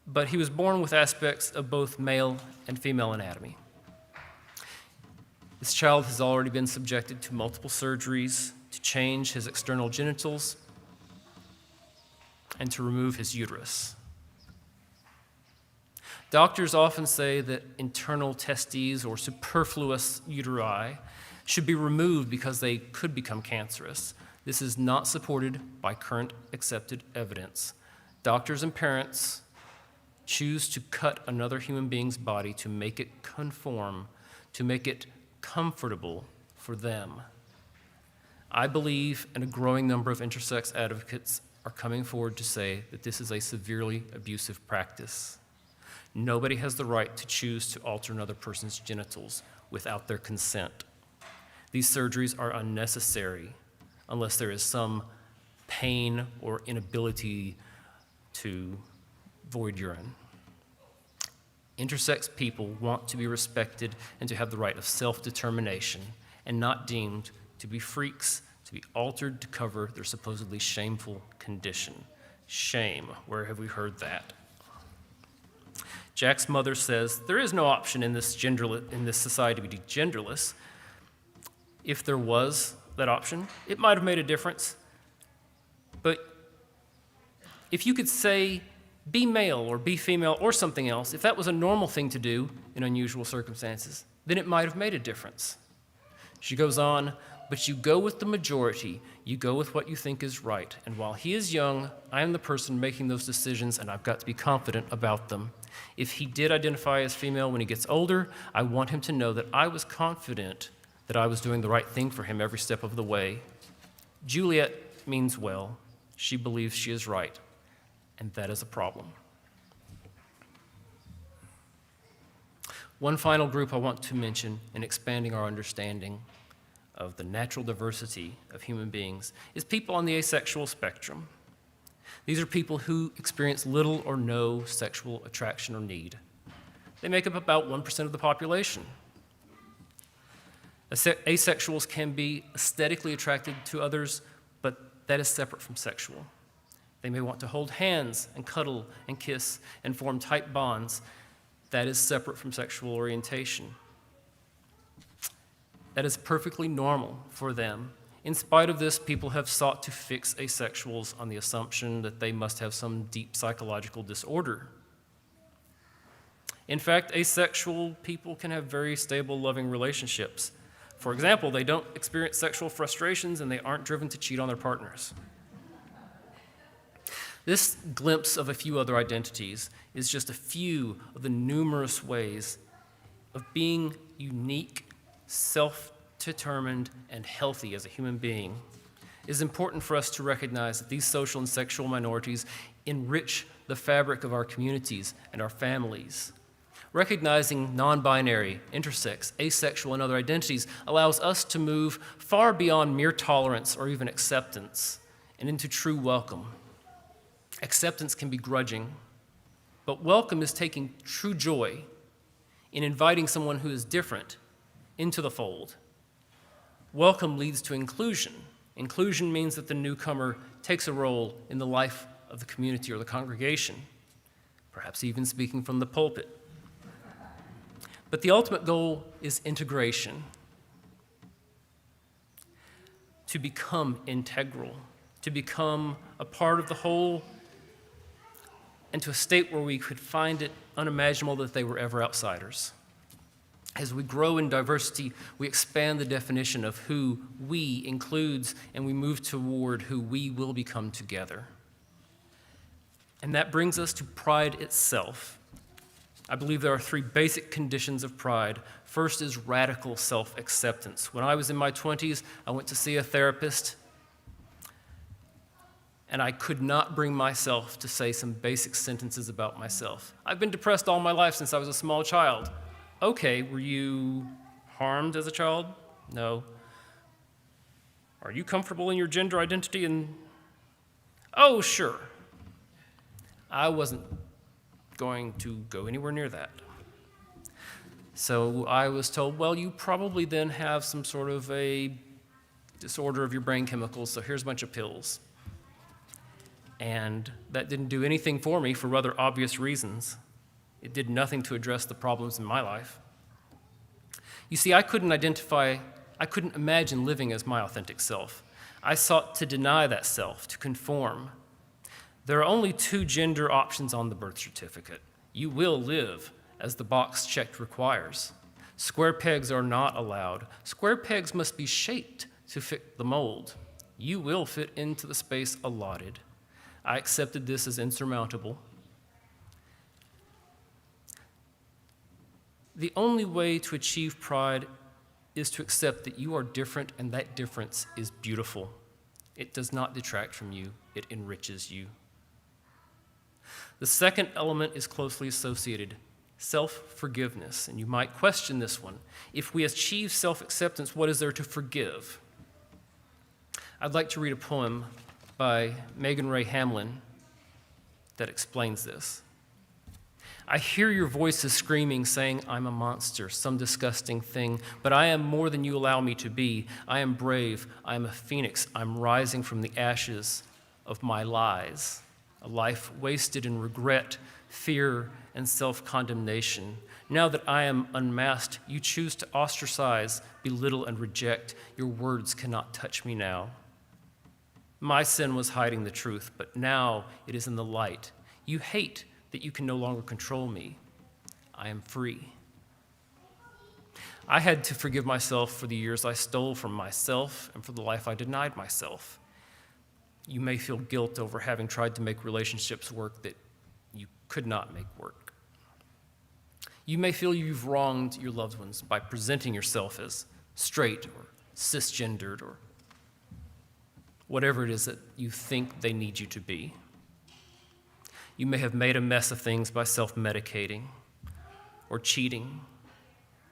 but he was born with aspects of both male and female anatomy. This child has already been subjected to multiple surgeries to change his external genitals and to remove his uterus. Doctors often say that internal testes or superfluous uteri should be removed because they could become cancerous. This is not supported by current accepted evidence. Doctors and parents choose to cut another human being's body to make it conform, to make it comfortable for them. I believe, and a growing number of intersex advocates are coming forward to say that this is a severely abusive practice. Nobody has the right to choose to alter another person's genitals without their consent. These surgeries are unnecessary unless there is some pain or inability to void urine. Intersex people want to be respected and to have the right of self-determination and not deemed to be freaks, to be altered to cover their supposedly shameful condition. Shame, where have we heard that? Jack's mother says, there is no option in this society to be genderless. If there was that option, it might have made a difference. But if you could say, be male or be female or something else, if that was a normal thing to do in unusual circumstances, then it might have made a difference. She goes on, but you go with the majority. You go with what you think is right. And while he is young, I am the person making those decisions, and I've got to be confident about them. If he did identify as female when he gets older, I want him to know that I was confident that I was doing the right thing for him every step of the way. Juliet means well. She believes she is right, and that is a problem. One final group I want to mention in expanding our understanding of the natural diversity of human beings is people on the asexual spectrum. These are people who experience little or no sexual attraction or need. They make up about 1% of the population. Asexuals can be aesthetically attracted to others, but that is separate from sexual. They may want to hold hands and cuddle and kiss and form tight bonds. That is separate from sexual orientation. That is perfectly normal for them. In spite of this, people have sought to fix asexuals on the assumption that they must have some deep psychological disorder. In fact, asexual people can have very stable, loving relationships. For example, they don't experience sexual frustrations and they aren't driven to cheat on their partners. This glimpse of a few other identities is just a few of the numerous ways of being unique, self-determined, and healthy as a human being. It is important for us to recognize that these social and sexual minorities enrich the fabric of our communities and our families. Recognizing non-binary, intersex, asexual, and other identities allows us to move far beyond mere tolerance or even acceptance and into true welcome. Acceptance can be grudging, but welcome is taking true joy in inviting someone who is different into the fold. Welcome leads to inclusion. Inclusion means that the newcomer takes a role in the life of the community or the congregation, perhaps even speaking from the pulpit. But the ultimate goal is integration, to become integral, to become a part of the whole, and to a state where we could find it unimaginable that they were ever outsiders. As we grow in diversity, we expand the definition of who we includes, and we move toward who we will become together. And that brings us to pride itself. I believe there are three basic conditions of pride. First is radical self-acceptance. When I was in my 20s, I went to see a therapist, and I could not bring myself to say some basic sentences about myself. I've been depressed all my life since I was a small child. Okay, were you harmed as a child? No. Are you comfortable in your gender identity? Oh, sure. I wasn't going to go anywhere near that. So I was told, well, you probably then have some sort of a disorder of your brain chemicals, so here's a bunch of pills. And that didn't do anything for me for rather obvious reasons. It did nothing to address the problems in my life. You see, I couldn't imagine living as my authentic self. I sought to deny that self, to conform. There are only two gender options on the birth certificate. You will live as the box checked requires. Square pegs are not allowed. Square pegs must be shaped to fit the mold. You will fit into the space allotted. I accepted this as insurmountable. The only way to achieve pride is to accept that you are different and that difference is beautiful. It does not detract from you, it enriches you. The second element is closely associated, self-forgiveness. And you might question this one. If we achieve self-acceptance, what is there to forgive? I'd like to read a poem by Megan Ray Hamlin that explains this. I hear your voices screaming, saying, I'm a monster, some disgusting thing, but I am more than you allow me to be. I am brave, I am a phoenix, I'm rising from the ashes of my lies. A life wasted in regret, fear, and self-condemnation. Now that I am unmasked, you choose to ostracize, belittle, and reject. Your words cannot touch me now. My sin was hiding the truth, but now it is in the light. You hate that you can no longer control me. I am free. I had to forgive myself for the years I stole from myself and for the life I denied myself. You may feel guilt over having tried to make relationships work that you could not make work. You may feel you've wronged your loved ones by presenting yourself as straight or cisgendered or whatever it is that you think they need you to be. You may have made a mess of things by self-medicating or cheating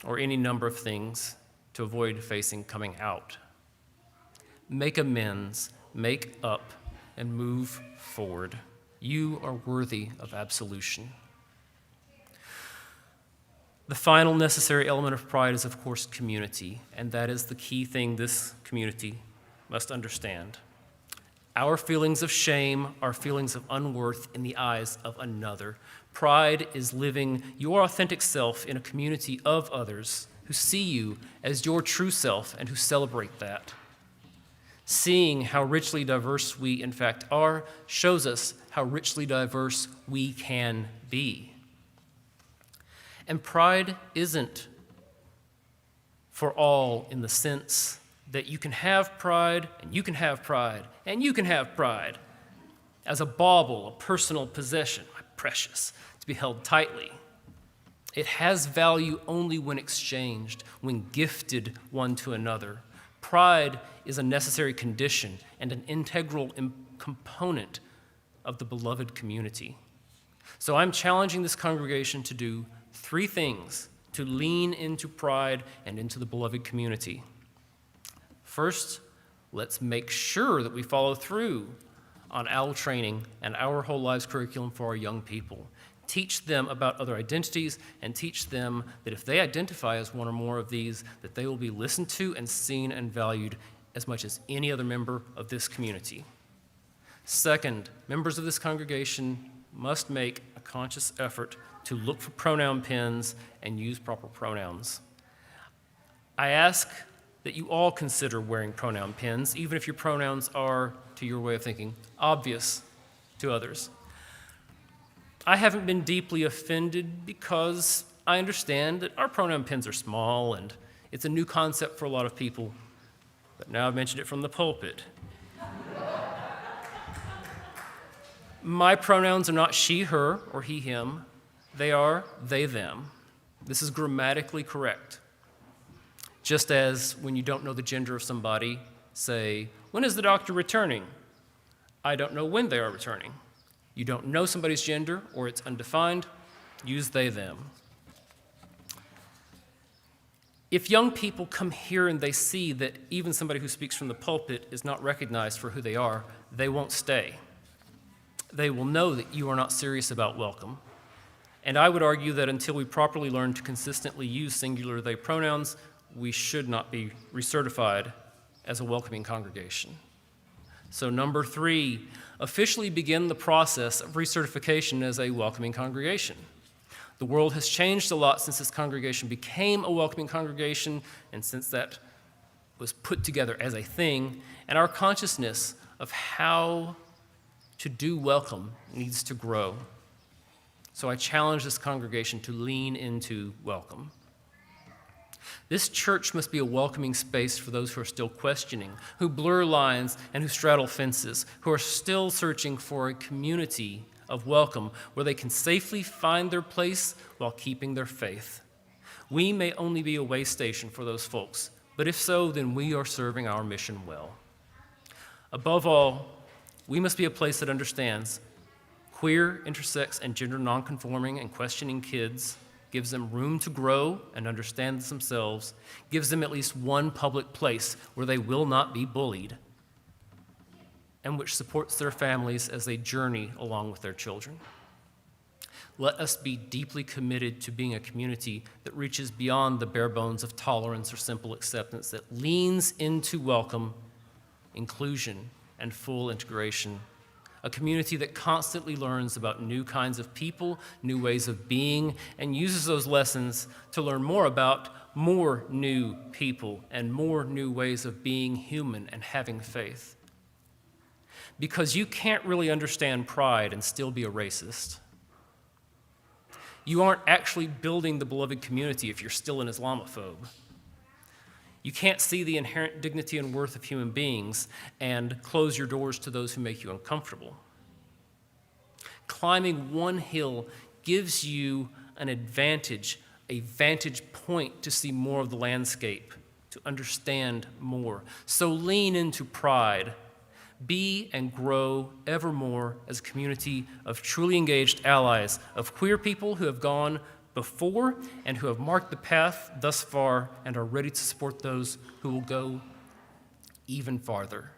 or any number of things to avoid facing coming out. Make amends, make up, and move forward. You are worthy of absolution. The final necessary element of pride is, of course, community, and that is the key thing this community must understand. Our feelings of shame are feelings of unworth in the eyes of another. Pride is living your authentic self in a community of others who see you as your true self and who celebrate that. Seeing how richly diverse we, in fact, are shows us how richly diverse we can be. And pride isn't for all in the sense that you can have pride, and you can have pride, and you can have pride as a bauble, a personal possession, precious, to be held tightly. It has value only when exchanged, when gifted one to another. Pride is a necessary condition and an integral component of the beloved community. So I'm challenging this congregation to do three things to lean into pride and into the beloved community. First, let's make sure that we follow through on OWL training and Our Whole Lives curriculum for our young people. Teach them about other identities and teach them that if they identify as one or more of these, that they will be listened to and seen and valued as much as any other member of this community. Second, members of this congregation must make a conscious effort to look for pronoun pins and use proper pronouns. I ask that you all consider wearing pronoun pins, even if your pronouns are, to your way of thinking, obvious to others. I haven't been deeply offended because I understand that our pronoun pins are small and it's a new concept for a lot of people, but now I've mentioned it from the pulpit. My pronouns are not she, her, or he, him. They are they, them. This is grammatically correct. Just as when you don't know the gender of somebody, say, when is the doctor returning? I don't know when they are returning. You don't know somebody's gender or it's undefined, use they, them. If young people come here and they see that even somebody who speaks from the pulpit is not recognized for who they are, they won't stay. They will know that you are not serious about welcome. And I would argue that until we properly learn to consistently use singular they pronouns, we should not be recertified as a welcoming congregation. So number 3, officially begin the process of recertification as a welcoming congregation. The world has changed a lot since this congregation became a welcoming congregation and since that was put together as a thing, and our consciousness of how to do welcome needs to grow. So I challenge this congregation to lean into welcome. This church must be a welcoming space for those who are still questioning, who blur lines and who straddle fences, who are still searching for a community of welcome where they can safely find their place while keeping their faith. We may only be a way station for those folks, but if so, then we are serving our mission well. Above all, we must be a place that understands queer, intersex, and gender nonconforming and questioning kids, gives them room to grow and understand themselves, gives them at least one public place where they will not be bullied, and which supports their families as they journey along with their children. Let us be deeply committed to being a community that reaches beyond the bare bones of tolerance or simple acceptance, that leans into welcome, inclusion, and full integration. A community that constantly learns about new kinds of people, new ways of being, and uses those lessons to learn more about more new people and more new ways of being human and having faith. Because you can't really understand pride and still be a racist. You aren't actually building the beloved community if you're still an Islamophobe. You can't see the inherent dignity and worth of human beings and close your doors to those who make you uncomfortable. Climbing one hill gives you an advantage, a vantage point to see more of the landscape, to understand more. So lean into pride. Be and grow ever more as a community of truly engaged allies, of queer people who have gone before and who have marked the path thus far and are ready to support those who will go even farther.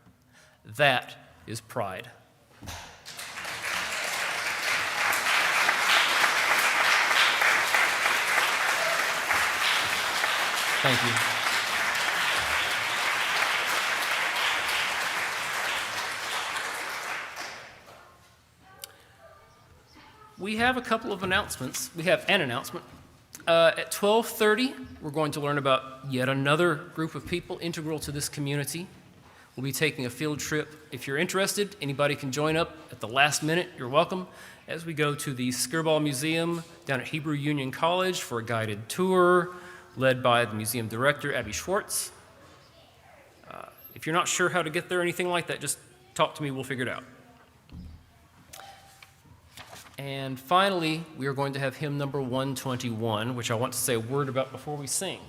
That is pride. Thank you. We have a couple of announcements. We have an announcement. At 12:30, we're going to learn about yet another group of people integral to this community. We'll be taking a field trip. If you're interested, anybody can join up at the last minute. You're welcome. As we go to the Skirball Museum down at Hebrew Union College for a guided tour led by the museum director, Abby Schwartz. If you're not sure how to get there or anything like that, just talk to me. We'll figure it out. And finally, we are going to have hymn number 121, which I want to say a word about before we sing.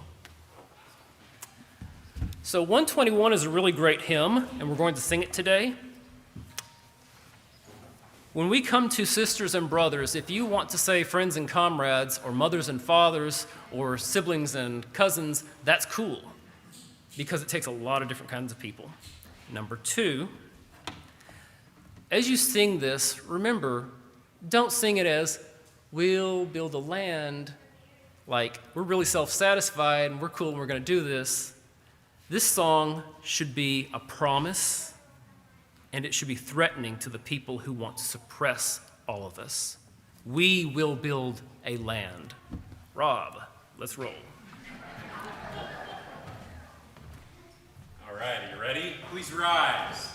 So 121 is a really great hymn, and we're going to sing it today. When we come to sisters and brothers, if you want to say friends and comrades, or mothers and fathers, or siblings and cousins, that's cool, because it takes a lot of different kinds of people. Number 2, as you sing this, remember, don't sing it as, we'll build a land, like we're really self-satisfied and we're cool and we're going to do this. This song should be a promise, and it should be threatening to the people who want to suppress all of us. We will build a land. Rob, let's roll. All right, are you ready? Please rise.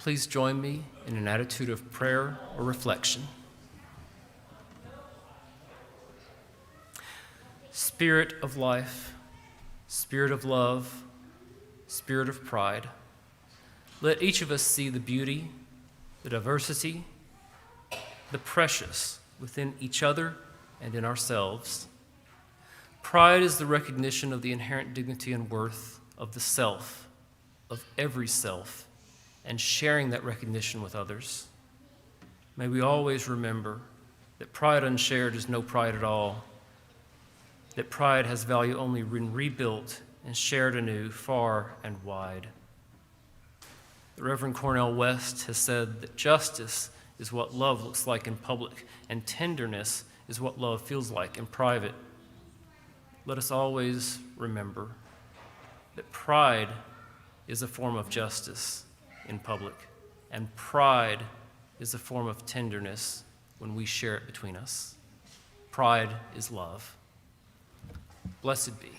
Please join me in an attitude of prayer or reflection. Spirit of life, Spirit of love, Spirit of pride, let each of us see the beauty, the diversity, the precious within each other and in ourselves. Pride is the recognition of the inherent dignity and worth of the self, of every self, and sharing that recognition with others. May we always remember that pride unshared is no pride at all, that pride has value only when rebuilt and shared anew, far and wide. The Reverend Cornel West has said that justice is what love looks like in public, and tenderness is what love feels like in private. Let us always remember that pride is a form of justice in public, and pride is a form of tenderness when we share it between us. Pride is love. Blessed be.